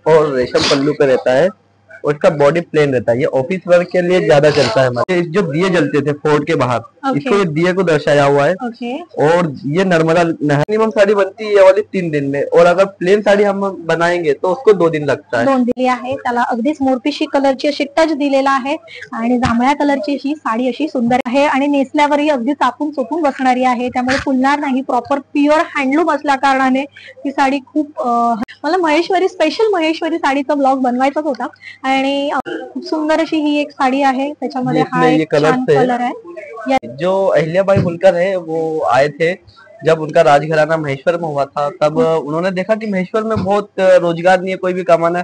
और रेशम पल्लू पे रहता है और इसका बॉडी प्लेन रहता है। ये ऑफिस वर्क के लिए ज्यादा चलता है हमारे। जो दिए जलते थे फोर्ट के बाहर, इसको ये दिए को दर्शाया हुआ है। और ये नर्मदा नहर। मिनिमम साडी बनती है ये वाली 3 दिन में, और अगर प्लेन साडी हम बनाएंगे तो उसको 2 दिन लगता है। 2 दिली आहे त्याला अगदीच मोरपिशी कलरची अशी टच दिलेला आहे आणि जांभळ्या कलरची ही साडी अशी सुंदर आहे आणि नेसल्यावरही अगदी चापून चोपून बसणारी आहे, त्यामुळे फुलणार नाही। प्रॉपर प्युअर हँडलूम असल्या कारणाने ही साडी खूप मला महेश्वरी स्पेशल महेश्वरी साडीचा ब्लॉग बनवायचाच होता आणि खूप सुंदर अशी ही एक साडी आहे। त्याच्यामध्ये हा एक छान कलर है। जो अहिल्याबाई होलकर है वो आए थे जब उनका राजघराना महेश्वर में हुआ था, तब उन्होंने देखा कि महेश्वर में बहुत रोजगार नहीं है, कोई भी कमाना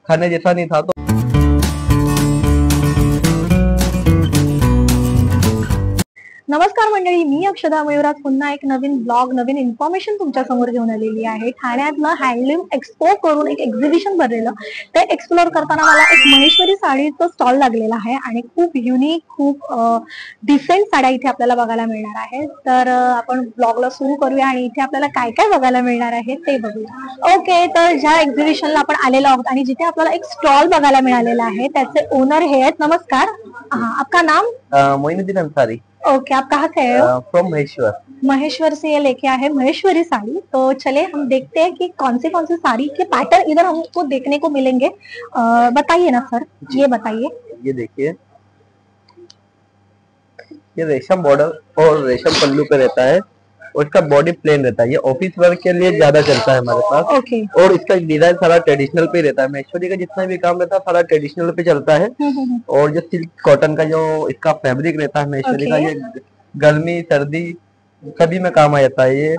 खाने जैसा नहीं था। तो नमस्कार मंडळी, मी अक्षदा मयूराज पुन्हा एक नवीन ब्लॉग नवीन इन्फॉर्मेशन तुमच्या समोर घेऊन आलेली आहे। ठाण्यातलं हँडलूम एक्सपो करून एक एक्झिबिशन भरलेलं, ते एक्सप्लोर करताना मला एक महेश्वरी साडीचं स्टॉल लागलेला आहे आणि खूप युनिक खूप डिसेंट साड्या इथे आपल्याला बघायला मिळणार आहे। तर आपण ब्लॉगला सुरू करूया आणि इथे आपल्याला काय काय बघायला मिळणार आहे ते बघूया। ओके, तर ज्या एक्झिबिशनला आपण आलेलो आहोत आणि जिथे आपल्याला एक स्टॉल बघायला मिळालेला आहे त्याचे ओनर हे आहेत। नमस्कार, आपका नाम? मोइनुद्दीन अंसारी। ओके, आप कहाँ से हो? फ्रॉम महेश्वर। महेश्वर से ये लेके आए महेश्वरी साड़ी। तो चले हम देखते हैं कि कौन सी साड़ी के पैटर्न इधर हमको देखने को मिलेंगे। बताइए ना सर, ये बताइए। ये देखिए, ये रेशम बॉर्डर और रेशम पल्लू पे रहता है और इसका बॉडी प्लेन रहता है। ये ऑफिस वर्क के लिए ज्यादा चलता है हमारे पास। ओके। और इसका डिजाइन सारा ट्रेडिशनल पे रहता है। महेश्वरी का जितना भी काम रहता है सारा ट्रेडिशनल पे चलता है। और जो सिल्क कॉटन का जो इसका फैब्रिक रहता है महेश्वरी का, ये गर्मी सर्दी सभी में काम आ जाता है। ये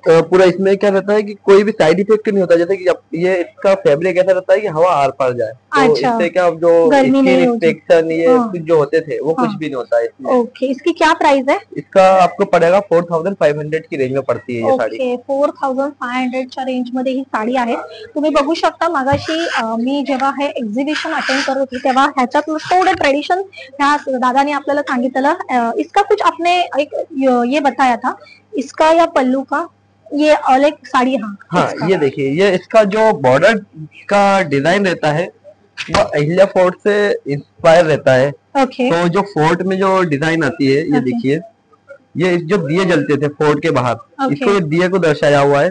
पूरा इसमें क्या रहता है कि कोई भी साइड इफेक्ट नहीं होता। जैसे कि ये इसका फैब्रिक ऐसा रहता है कि हवा आर पार जाए, तो इससे क्या जो स्किन इन्फेक्शन ये कुछ जो होते थे वो कुछ भी नहीं होता है इसमें। ओके, इसकी क्या प्राइस है? इसका आपको पड़ेगा 4500 की रेंज में पडती है ये साडी। 4500 च्या रेंज मध्ये ही साडी आहे। तुम्ही बघू शकता, मागाशी मी जेव्हा हे एक्झिबिशन अटेंड करत होती तेव्हा ह्याच्यात थोडं ट्रेडिशन ह्या दादाने आपल्याला सांगितलं। इसका कुछ आपने एक ये बताया था, इसका या पल्लू का ये अलग साड़ी। हाँ, ये देखिए, ये इसका जो बॉर्डर का डिजाइन रहता है वो अहिल्या फोर्ट से इंस्पायर रहता है। तो जो फोर्ट में जो डिजाइन आती है, ये देखिए, ये जो दिए जलते थे फोर्ट के बाहर, इसको ये दिए को दर्शाया हुआ है।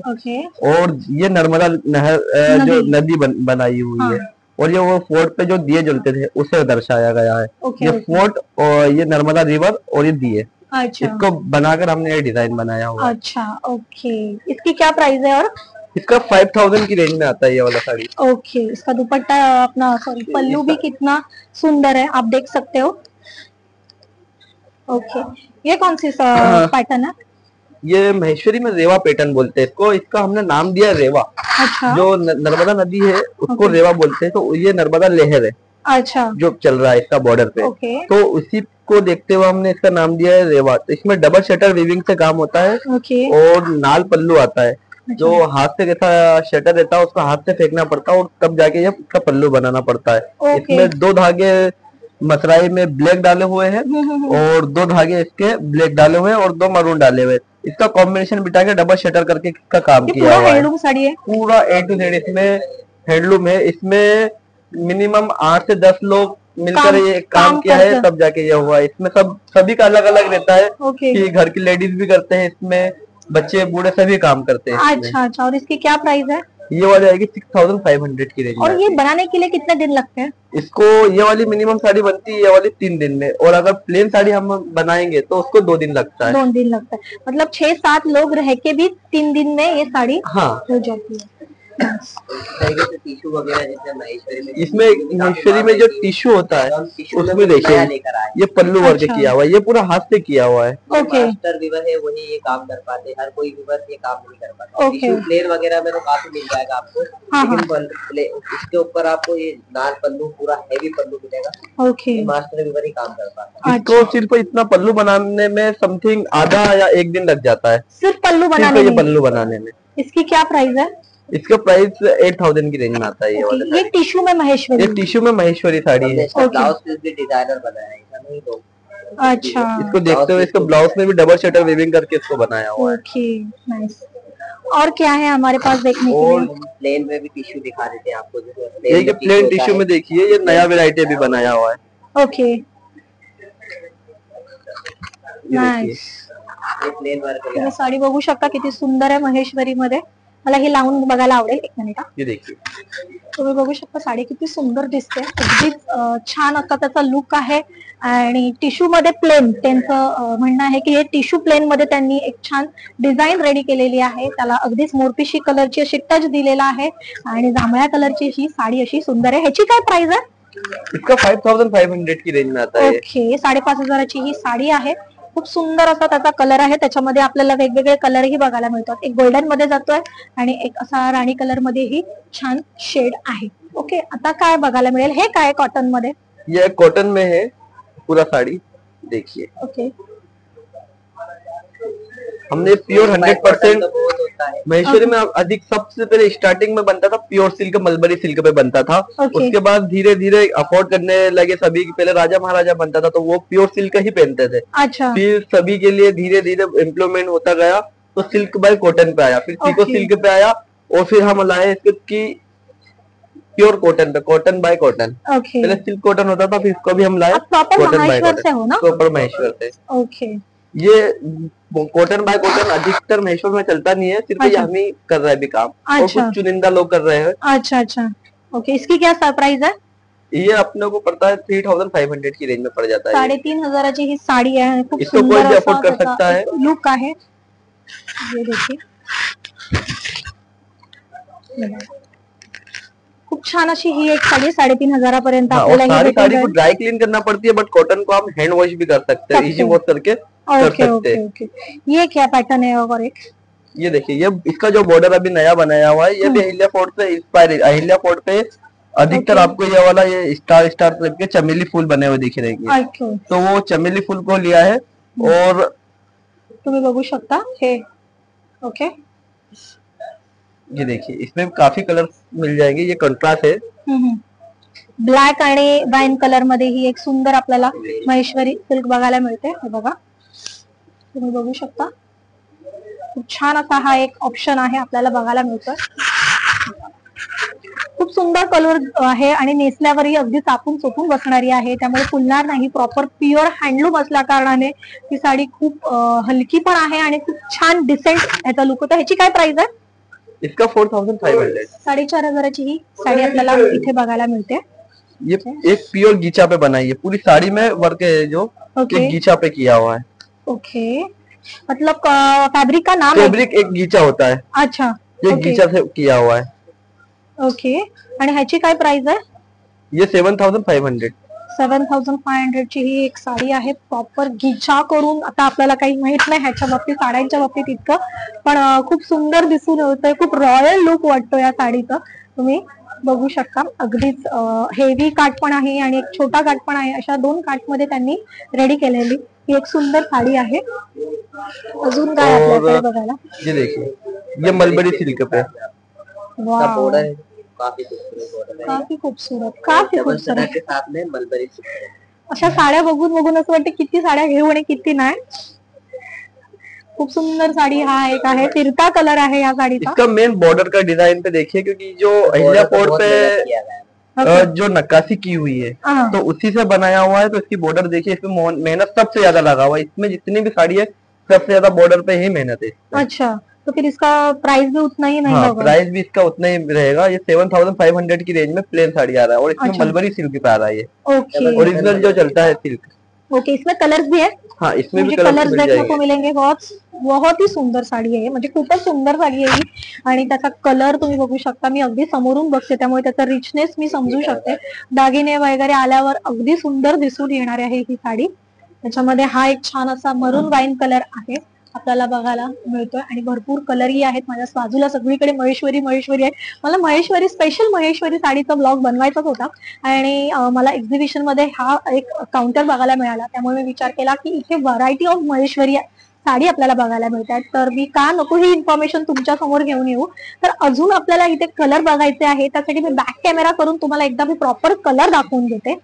और ये नर्मदा नहर जो नदी बनाई हुई है, और ये वो फोर्ट पे जो दिए जलते थे उसे दर्शाया गया है। ये फोर्ट और ये नर्मदा रिवर और ये दिए, अच्छा, इसको बनाकर हमने ये डिजाइन बनाया हुआ। अच्छा, ओके। इसकी क्या प्राइस है? और इसका 5000 की रेंज में आता है ये वाला साड़ी। ओके, इसका दुपट्टा अपना सॉरी पल्लू भी कितना सुंदर है, आप देख सकते हो। ओके, ये कौन सी पैटर्न है? ये महेश्वरी में रेवा पैटर्न बोलते हैं इसको। इसका हमने नाम दिया रेवा। अच्छा। जो नर्मदा नदी है उसको रेवा बोलते हैं, तो ये नर्मदा लहर है। अच्छा, जो चल रहा है इसका बॉर्डर पे। तो उसी को देखते हुए हमने इसका नाम दिया है रेवा। तो इसमें डबल शटर वीविंग से काम होता है। और नाल पल्लू आता है। जो हाथ से कैसा शटर रहता है उसको हाथ से फेंकना पड़ता है और तब जाके ये इसका पल्लू बनाना पड़ता है। इसमें 2 धागे मसराई में ब्लैक डाले हुए हैं और 2 धागे इसके ब्लैक डाले हुए हैं और 2 मरून डाले हुए। इसका कॉम्बिनेशन बिठा के डबल शटर करके इसका काम किया हुआ है। हैंडलूम साड़ी है, पूरा A to Z इसमें हैंडलूम है। इसमें मिनिमम 8 से 10 लोग मिलकर ये काम किया है, तब जाके ये हुआ। इसमें सभी का अलग अलग रहता है कि घर की लेडीज भी करते हैं इसमें, बच्चे बूढ़े सभी काम करते हैं। अच्छा अच्छा, और इसकी क्या प्राइस है? ये वाली आएगी 6500 की रेंज। और ये बनाने के लिए कितने दिन लगते हैं? इसको ये वाली मिनिमम साड़ी बनती है ये वाली 3 दिन में, और अगर प्लेन साड़ी हम बनाएंगे तो उसको 2 दिन लगता है। 2 दिन लगता है, मतलब 6-7 लोग रह के भी 3 दिन में ये साड़ी हाँ हो जाती है। टिश्यू वगैरह जैसे महेश्वरी में, इसमें महेश्वरी में जो टिश्यू होता है उसमें देखिए ये पल्लू वर्क किया हुआ है। ये पूरा हाथ से किया हुआ है। मास्टर वीवर है वही ये काम कर पाते, हर कोई वीवर ये काम नहीं कर पाता। टिश्यू प्लेन वगैरह में तो काफी मिल जाएगा आपको, लेकिन इसके ऊपर आपको ये नाल पल्लू पूरा हैवी पल्लू मिलेगा। मास्टर वीवर ही काम कर पाता है। इसको सिर्फ इतना पल्लू बनाने में समथिंग आधा या 1 दिन लग जाता है, सिर्फ पल्लू बनाने में। इसकी क्या प्राइस है? इसका प्राइस 8000 की रेंज में आता है ये वाला। ये टिश्यू में महेश्वरी, ये टिश्यू में महेश्वरी साड़ी है। ब्लाउज पीस भी डिजाइनर बनाया है, ऐसा नहीं तो। अच्छा, इसको देखते हुए इसको ब्लाउज में भी डबल शटर वीविंग करके इसको बनाया हुआ है। Okay, nice. और क्या है हमारे पास देखने के और लिए? प्लेन में भी टिश्यू दिखा देते हैं आपको, ये प्लेन टिश्यू में देखिए, ये नया वेराइटी भी बनाया हुआ है। Okay, nice. प्लेन वर्क तुम्ही साडी बघू शकता किती सुंदर आहे महेश्वरी मध्ये. मला ही लावून बघायला आवडेल. एक मिनिट. ये देखिए, तुम्ही बघू शकता साडी किती सुंदर दिसते. अगदीच छान असा त्याचा लुक आहे आणि टिश्यू मध्ये प्लेन त्यांचं म्हणणं आहे की हे टिश्यू प्लेन मध्ये त्यांनी एक छान डिझाईन रेडी केलेली आहे. त्याला अगदीच मोरपिशी कलरची अशी टच दिलेला आहे आणि जांभळ्या कलरची ही साडी अशी सुंदर आहे. ह्याची काय प्राइस आहे? इसका 5500 की रेंज में आता है। ओके, 5500ची ही साडी आहे. खूप सुंदर असा त्याचा कलर आहे. त्याच्यामध्ये आपल्याला वेगवेगळे कलरही बघायला मिळतात. एक गोल्डन मध्ये जातोय आणि एक असा राणी कलर मध्ये ही छान शेड आहे. ओके, आता काय बघायला मिळेल? हे काय कॉटन मध्ये? ये कॉटन में है पूरा साड़ी, देखिए। ओके, हमने प्योर 100% महेश्वरी में अधिक सबसे पहले स्टार्टिंग में बनता था प्योर सिल्क, मलबरी सिल्क पे बनता था। उसके बाद धीरे धीरे अफोर्ड करने लगे सभी। पहले राजा महाराजा बनता था तो वो प्योर सिल्क ही पहनते थे। अच्छा, फिर सभी के लिए धीरे धीरे इम्प्लीमेंट होता गया तो सिल्क बाय कॉटन पे आया, फिर सीको सिल्क पे आया और फिर हम लाए इसकी प्योर कॉटन पे, कॉटन बाय कॉटन। ओके, पहले सिल्क कॉटन होता था, फिर इसको भी हम लाए प्रॉपर कॉटन बाय महेश्वर से हो ना? प्रॉपर महेश्वर से। ओके, ये कॉटन बाय कॉटन अधिकतर महेश्वर में चलता नहीं है, सिर्फ ये हम ही कर रहे हैं अभी काम, और कुछ चुनिंदा लोग कर रहे हैं। अच्छा अच्छा, ओके। इसकी क्या प्राइस है? ये अपने को पड़ता है 3500 की रेंज में पड़ जाता है। 3500ची ही साडी आहे. खूप इसको कोई सुंदर भी अफोर्ड कर सकता है। लुक आहे. ये देखिए, खूप छान अशी ही एक साडी 3500 पर्यंत आपल्याला ही साड़ी को ड्राई क्लीन करना पड़ती है, बट कॉटन को हम हैंड वॉश भी कर सकते हैं, इजी वॉश करके कर सकते हैं। ओके, ये क्या पैटर्न है? और एक ये देखिए, ये इसका जो बॉर्डर अभी नया बनाया हुआ है, ये भी अहिल्या फोर्ट से इंस्पायर। अहिल्या फोर्ट पे अधिकतर आपको ये वाला ये स्टार स्टार टाइप के चमेली फूल बने हुए दिख रहेंगे, तो वो चमेली फूल को लिया है। और तुम्ही बघू शकता हे, ओके, ये देखिए, इसमें काफी कलर मिल जाएंगे। ये कंट्रास्ट है, ब्लॅक आणि वाईन कलर मध्ये ही एक सुंदर आपल्याला महेश्वरी सिल्क बघायला मिळते. हे बघा, तुम्ही बघू शकता खूप छान असा हा एक ऑप्शन आहे आपल्याला बघायला मिळतोय. खूप सुंदर कलर आहे आणि नेसल्यावरही अगदी चापून चोपून बसणारी आहे, त्यामुळे फुलणार नाही. प्रॉपर प्युअर हँडलूम असल्या कारणाने ही साडी खूप हलकी पण आहे आणि खूप छान डिसेंट याचा लुक होता. ह्याची काय प्राइस आहे? इसका 4500 4500ची ही साडी आपल्याला इथे बघायला मिळते. ये एक प्योर गीचा पे बनाई है, पूरी साड़ी में वर्क है जो गीचा पे किया हुआ है। ओके, मतलब फैब्रिक का नाम फैब्रिक एक गीचा होता है। अच्छा, ये गीचा से किया हुआ है। ओके, आणि ह्याची काय प्राइस आहे? ये 7500 7500ची ही एक साडी आहे प्रॉपर गीचा करून. आता आपल्याला काही माहित नाही ह्याच्या बाबतीत, साड्यांच्या बाबतीत इतकं, पण खूप सुंदर दिसून येतंय. खूप रॉयल लुक वाटतो या साडीचा. तुम्ही बघू शकता अगदीच हेवी काठ पण आहे आणि एक छोटा काठ पण आहे. अशा दोन काठ मध्ये त्यांनी रेडी केलेली ही एक सुंदर साडी आहे. अजून काय आपल्याकडे बघायला? ये देखिए, ये मलबरी सिल्क पे बॉर्डर काफी खूबसूरत, काफी खूबसूरत, काफी खूबसूरत के साथ में मलबरी सिल्क. अशा साड्या बघून बघून असं वाटतं किती साड्या घेऊ आणि किती नाही. खूप सुंदर साड़ी हा एक आहे, फिरता कलर आहे या साडीचा. इसका मेन बॉर्डर का डिजाइन पे देखिए, क्योंकि जो अहिल्या फोर्ट पे जो नक्काशी की हुई है तो उसी से बनाया हुआ है, तो इसकी बॉर्डर देखिए, इसमें मेहनत सबसे ज्यादा लगा हुआ है। इसमें जितनी भी साड़ी है सबसे ज्यादा बॉर्डर पे ही मेहनत है। अच्छा, तो फिर इसका प्राइस भी उतना ही नहीं होगा? प्राइस भी इसका उतना ही रहेगा। ये 7500 की रेंज में प्लेन साड़ी आ रहा है और इसमें मलबरी सिल्क पे आ रहा है। ये ओरिजिनल जो चलता है सिल्क। ओके, इसमें कलर्स भी है? हाँ, इसमें भी कलर्स देखने को मिलेंगे. बहुत ही सुंदर साडी आहे, म्हणजे खूपच सुंदर साडी आहे ही. आणि त्याचा कलर तुम्ही बघू शकता, मी अगदी समोरून बघते त्यामुळे त्याचा रिचनेस मी समजू शकते. दागिने वगैरे आल्यावर अगदी सुंदर दिसून येणार आहे ही साडी. त्याच्यामध्ये हा एक छान असा मरून वाईन कलर आहे आपल्याला बघायला मिळतोय आणि भरपूर कलरही आहेत. माझ्या बाजूला सगळीकडे महेश्वरी महेश्वरी आहे. मला महेश्वरी स्पेशल महेश्वरी साडीचा ब्लॉग बनवायचाच होता आणि मला एक्झिबिशन मध्ये हा एक काउंटर बघायला मिळाला, त्यामुळे मी विचार केला की इथे व्हरायटी ऑफ महेश्वरी साडी आपल्याला बघायला मिळतात, तर मी का नको ही इन्फॉर्मेशन तुमच्या समोर घेऊन येऊ. तर अजून आपल्याला इथे कलर बघायचे आहे, त्यासाठी मी बॅक कॅमेरा करून तुम्हाला एकदा मी प्रॉपर कलर दाखवून देते.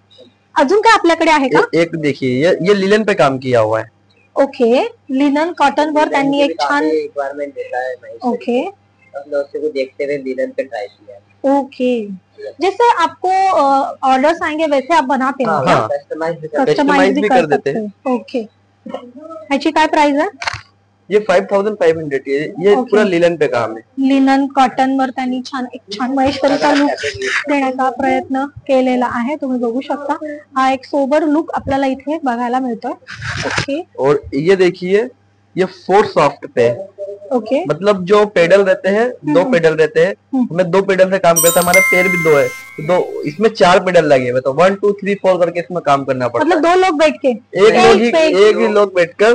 अजून काय आपल्याकडे आहे का? एक देखिए, ये लिलन पे काम किया हुआ है. ओके, लिनन कॉटन वर त्यांनी एक छान रिक्वायरमेंट देता है। ओके, हमने उसी को देखते हुए लिनन पे ट्राई किया है। ओके, जैसे आपको ऑर्डर्स आएंगे वैसे आप बनाते हो क्या? कस्टमाइज भी कर देते हैं। ओके, ह्याची काय प्राइस आहे? ये 5500 है। ये पूरा लिनन पे काम है। लिनन कॉटन वर त्यांनी एक छान महेश्वरीचा लुक देण्याचा प्रयत्न केलेला आहे, तुम्ही बघू शकता। हा एक सोबर लुक आपल्याला इथे बघायला मिळतोय। ओके, और ये देखिए ये 4 सॉफ्ट पे है। ओके, मतलब जो पेडल रहते हैं 2 पेडल रहते हैं, हमें 2 पेडल से काम करता है। हमारा पैर भी 2 है, तो इसमें 4 पेडल लगे हुए, तो 1 2 3 4 करके इसमें काम करना पड़ता है। मतलब 2 लोग बैठ के एक ही लोग बैठकर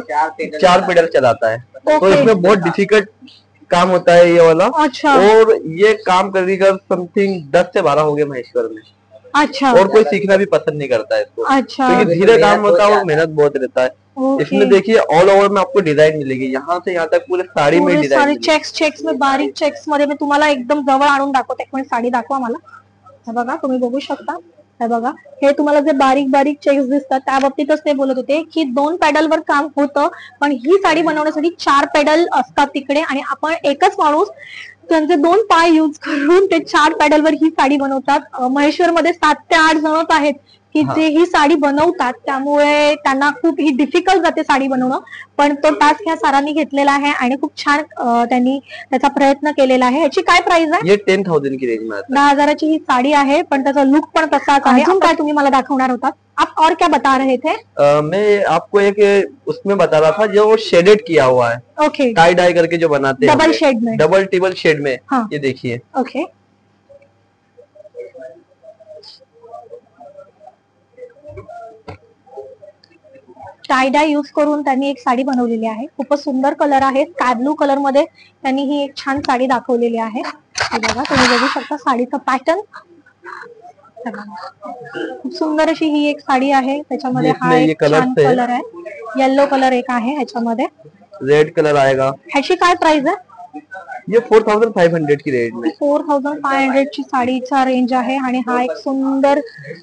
4 पेडल चलाता है। तो इसमें बहुत डिफिकल्ट काम होता है ये वाला। अच्छा, और ये काम करीगर समथिंग 10 से 12 हो गए महेश्वर में। अच्छा, और कोई सीखना भी पसंद नहीं करता है इसको। अच्छा, क्योंकि धीरे काम होता है और मेहनत बहुत रहता है। इसमें देखिए ऑल ओवर में आपको डिजाइन मिलेगी, यहाँ से यहाँ तक पूरे साड़ी में डिजाइन। चेक्स में बारीक चेक्स मध्ये मी तुम्हाला एकदम जवळ आणून दाखवते। एक मिनिट साडी दाखवा मला। हे बघा, तुम्ही बघू शकता। हे बघा, हे तुम्हाला जे बारीक बारीक चेक्स दिसतात त्या बाबतीतच ते बोलत होते की 2 पेडलवर काम होतं, पण ही साडी बनवण्यासाठी 4 पेडल असतात तिकडे, आणि आपण एकच माणूस त्यांचे 2 पाय यूज करून ते 4 पेडलवर ही साडी बनवतात। महेश्वर मध्ये 7 ते 8 जण आहेत की जे ही साडी बनवतात, त्यामुळे त्यांना खूप ही डिफिकल्ट जाते साडी बनवणं, पण तो टास्क ह्या सरांनी घेतलेला आहे आणि खूप छान त्यांनी त्याचा प्रयत्न केलेला आहे। याची काय प्राइस आहे? ये 10,000 की रेंज में आता है। 10,000 ही साडी आहे, पण त्याचा लुक पण तसाच आहे। अजून काय तुम्ही मला दाखवणार होता? आप और क्या बता रहे थे? मैं आपको एक उसमें बता रहा था जो शेडेड किया हुआ है। ओके, टाई डाई करके जो बनाते हैं डबल शेड में, डबल टेबल शेड में। हाँ। ये देखिए, ओके, टाय डाय यूज करून त्यांनी एक साडी बनवलेली आहे। खूपच सुंदर कलर आहे, स्काय ब्लू कलर मध्ये त्यांनी ही एक छान साडी दाखवलेली आहे। हे बघा, तुम्ही बघू शकता साडीचा पॅटर्न। खूप सुंदर अशी ही एक साडी आहे, त्याच्यामध्ये हा एक छान कलर आहे, येलो कलर एक आहे, ह्याच्यामध्ये रेड कलर आएगा। ह्याची काय प्राइस आहे? ये 4500 की रेंज में। 4500 ची साडीचा रेंज आहे, आणि हा एक सुंदर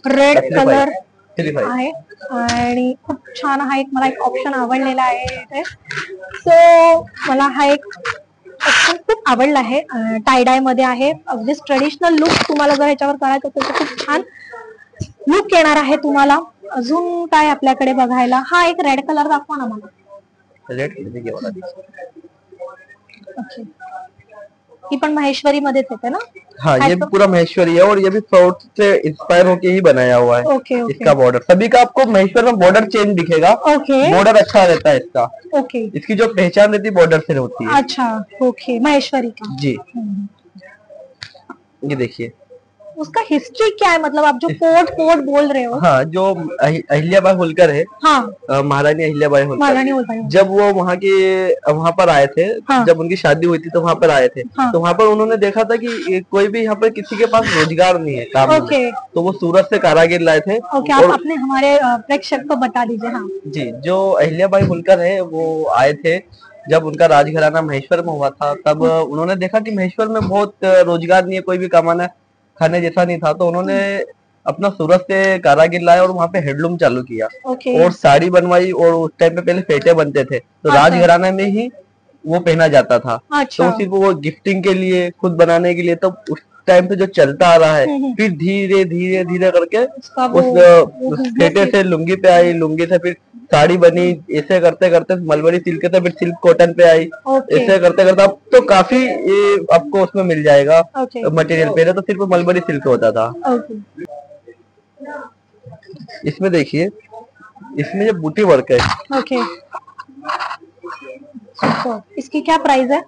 रेड कलर आहे, आणि खूप छान हा एक मला एक ऑप्शन आवडलेला आहे इथे। सो मला हा एक ऑप्शन खूप आवडला आहे। टाय डाय मध्ये आहे, अगदी ट्रेडिशनल लुक तुम्हाला जर ह्याच्यावर करायचं असेल तर खूप छान लुक येणार आहे तुम्हाला। अजून काय आपल्याकडे बघायला? हा एक रेड कलर दाखवा ना मला। रेड वाला। ओके, ही पण महेश्वरी मध्येच येते ना? हाँ, ये भी पूरा महेश्वरी है, और ये भी फ्लोट से इंस्पायर होके ही बनाया हुआ है। ओके, ओके, इसका बॉर्डर सभी का आपको महेश्वर में बॉर्डर चेंज दिखेगा। ओके, बॉर्डर अच्छा रहता है इसका। ओके, इसकी जो पहचान रहती है बॉर्डर से होती है। अच्छा, ओके, महेश्वरी का जी। ये देखिए, उसका हिस्ट्री क्या है? मतलब आप जो फोर्ट बोल रहे हो। हाँ, जो अहिल्याबाई होलकर है, हाँ, महारानी अहिल्याबाई महारानी होलकर, होलकर, जब वो वहाँ पर आए थे, हाँ। जब उनकी शादी हुई थी तो वहाँ पर आए थे। हाँ। तो वहाँ पर उन्होंने देखा था कि कोई भी यहाँ पर किसी के पास रोजगार नहीं है काम में। ओके, तो वो सूरत से कारागिर लाए थे। ओके, आप अपने हमारे प्रेक्षक को बता दीजिए। हाँ जी, जो अहिल्याबाई होलकर है वो आए थे जब उनका राजघराना महेश्वर में हुआ था, तब उन्होंने देखा कि महेश्वर में बहुत रोजगार नहीं है, कोई भी कमाना खाने जैसा नहीं था। तो उन्होंने अपना सूरत से कारागिर लाया और वहाँ पे हेडलूम चालू किया। ओके, और साड़ी बनवाई, और उस टाइम पे पहले फेटे बनते थे, तो अच्छा। राजघराना में ही वो पहना जाता था। अच्छा, तो सिर्फ वो गिफ्टिंग के लिए, खुद बनाने के लिए, तो उस टाइम पे जो चलता आ रहा है, फिर धीरे धीरे धीरे करके उस फेटे से लुंगी पे आई, लुंगी से फिर साड़ी बनी, ऐसे करते करते मलबरी सिल्क से फिर सिल्क कॉटन पे आई। ओके, ऐसे करते करते अब तो काफी ये आपको उसमें मिल जाएगा ओके, मटेरियल। पहले तो सिर्फ मलबरी सिल्क होता था। ओके, इसमें देखिए, इसमें जो बूटी वर्क है, ओके, तो इसकी क्या प्राइस है?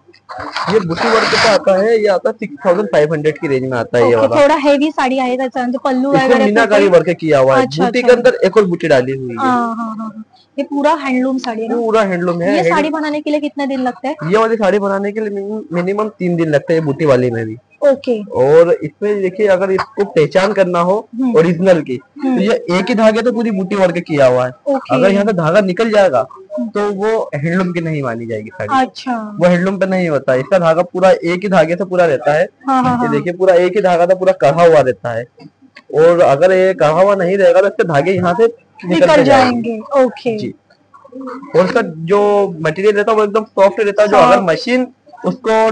ये बूटी वर्क का आता है, ये आता है 6500 की रेंज में आता है ये वाला। थोड़ा हेवी साड़ी आहे, त्याच्यानंतर पल्लू इसमें वगैरह मीनाकारी वर्क किया हुआ है। अच्छा, बूटी अच्छा। के अंदर एक और बूटी डाली हुई है। हाँ हाँ हाँ, ये पूरा हैंडलूम साड़ी है ना? पूरा हैंडलूम है। ये साड़ी बनाने के लिए कितने दिन लगते हैं? ये वाली साड़ी बनाने के लिए मिनिमम 3 दिन लगते हैं, बूटी वाली में भी। ओके, और इसमें देखिए, अगर इसको पहचान करना हो ओरिजिनल की, तो ये एक ही धागे तो पूरी बूटी वर्क किया हुआ है। ओके, अगर यहाँ से धागा निकल जाएगा तो वो हैंडलूम की नहीं मानी जाएगी साड़ी। अच्छा, वो हैंडलूम पे नहीं होता है। इसका धागा पूरा एक ही धागे से पूरा रहता है। हाँ हाँ ये हाँ, देखिए, पूरा एक ही धागा तो पूरा कढ़ा हुआ रहता है, और अगर ये कढ़ा हुआ नहीं रहेगा तो इसके धागे यहाँ से निकल जाएंगे। ओके, जी। और उसका जो मटेरियल रहता है वो एकदम सॉफ्ट रहता है, जो अगर मशीन उसको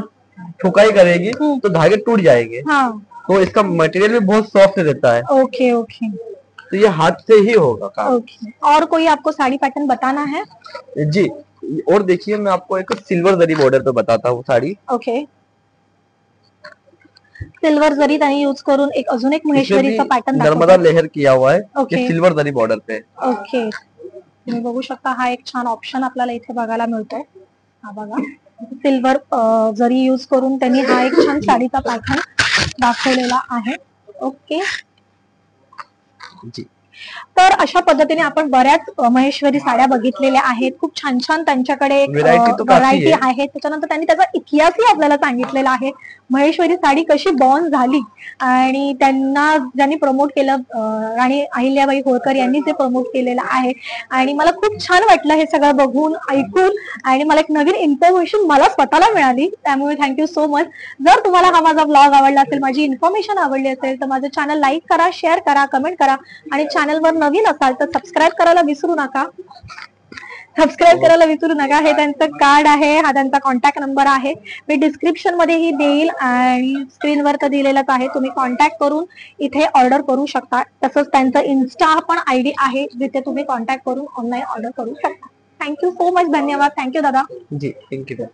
ठुकाई करेगी तो धागे टूट जाएंगे। हाँ। तो इसका मटेरियल भी बहुत सॉफ्ट रहता है। Okay okay. तो ये हाथ से ही होगा काम। ओके। और कोई आपको साड़ी पैटर्न बताना है? जी, और देखिए मैं आपको एक सिल्वर जरी बॉर्डर पे बताता हूँ साड़ी। ओके। सिल्वर जरी त्यांनी यूज करून एक अजून एक महेश्वरीचा पॅटर्न नर्मदा लेहर किया हुआ है। ओके। ये सिल्वर जरी बॉर्डर पे। ओके, तुम्ही बघू शकता हा एक छान ऑप्शन आपल्याला इथे बघायला मिळतोय। हा बघा, सिल्वर जरी यूज करून त्यांनी हा एक छान साडीचा पॅटर्न दाखवलेला आहे। ओके जी, तर अशा पद्धतीने आपण बऱ्याच महेश्वरी साड्या बघितलेल्या आहेत। खूप छान छान त्यांच्याकडे व्हरायटी आहे। त्याच्यानंतर त्यांनी त्याचा इतिहासही आपल्याला सांगितलेला आहे। महेश्वरी साडी कशी बॉर्न झाली आणि त्यांना ज्यांनी प्रमोट केलं, राणी अहिल्याबाई होळकर यांनी जे प्रमोट केलेलं आहे। आणि मला खूप छान वाटलं हे सगळं बघून ऐकून, आणि मला एक नवीन इन्फॉर्मेशन मला स्वतःला मिळाली, त्यामुळे थँक्यू सो मच। जर तुम्हाला हा माझा ब्लॉग आवडला असेल, माझी इन्फॉर्मेशन आवडली असेल तर माझं चॅनल लाईक करा, शेअर करा, कमेंट करा, आणि चॅनलवर नवीन असाल तर सबस्क्राईब करायला विसरू नका। सबस्क्राईब करायला विसरू नका। हे त्यांचं कार्ड आहे, हा त्यांचा कॉन्टॅक्ट नंबर आहे, मी डिस्क्रिप्शन मध्येही देईल आणि स्क्रीनवर तर दिलेलाच आहे। तुम्ही कॉन्टॅक्ट करून इथे ऑर्डर करू शकता। तसंच त्यांचं इन्स्टा पण आयडी आहे जिथे तुम्ही कॉन्टॅक्ट करून ऑनलाईन ऑर्डर करू शकता। थँक्यू सो मच, धन्यवाद। थँक्यू दादा। जी थँक्यू।